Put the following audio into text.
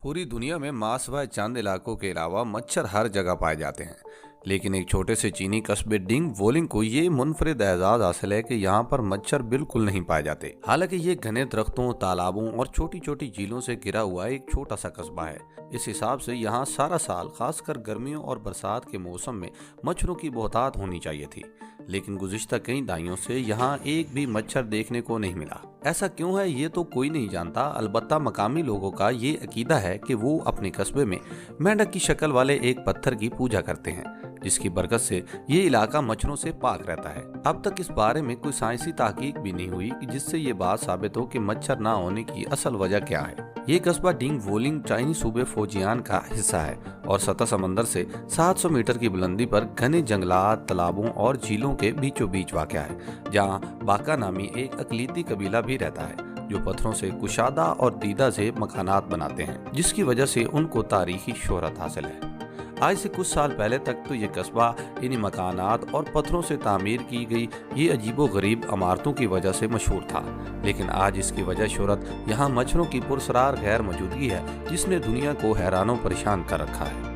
पूरी दुनिया में मांस व चंद इलाकों के अलावा मच्छर हर जगह पाए जाते हैं। लेकिन एक छोटे से चीनी कस्बे डिंग वोलिंग को ये मुनफरिद एजाज हासिल है कि यहाँ पर मच्छर बिल्कुल नहीं पाए जाते। हालांकि ये घने दरख्तों, तालाबों और छोटी छोटी झीलों से घिरा हुआ एक छोटा सा कस्बा है। इस हिसाब से यहाँ सारा साल, खासकर गर्मियों और बरसात के मौसम में मच्छरों की बहुतायत होनी चाहिए थी। लेकिन गुज़िश्ता कई दहाइयों से यहाँ एक भी मच्छर देखने को नहीं मिला। ऐसा क्यों है ये तो कोई नहीं जानता। अलबत्ता मकामी लोगों का ये अकीदा है कि वो अपने कस्बे में मेंढक की शक्ल वाले एक पत्थर की पूजा करते हैं, जिसकी बरकत से ये इलाका मच्छरों से पाक रहता है। अब तक इस बारे में कोई साइंसी तहकीक भी नहीं हुई कि जिससे ये बात साबित हो कि मच्छर ना होने की असल वजह क्या है। ये कस्बा डिंग वोलिंग चाइनी सूबे फौजियान का हिस्सा है और सतह समंदर से 700 मीटर की बुलंदी पर घने जंगलात, तालाबों और झीलों के बीचों बीच वाक़या है, जहाँ बाका नामी एक अकलीती कबीला भी रहता है जो पत्थरों से कुशादा और दीदा से मकानात बनाते हैं, जिसकी वजह से उनको तारीखी शोहरत हासिल है। आज से कुछ साल पहले तक तो ये कस्बा इन्हीं मकानात और पत्थरों से तामीर की गई ये अजीबो गरीब इमारतों की वजह से मशहूर था। लेकिन आज इसकी वजह शोहरत यहाँ मच्छरों की पुरसरार गैर मौजूदगी है, जिसने दुनिया को हैरानों परेशान कर रखा है।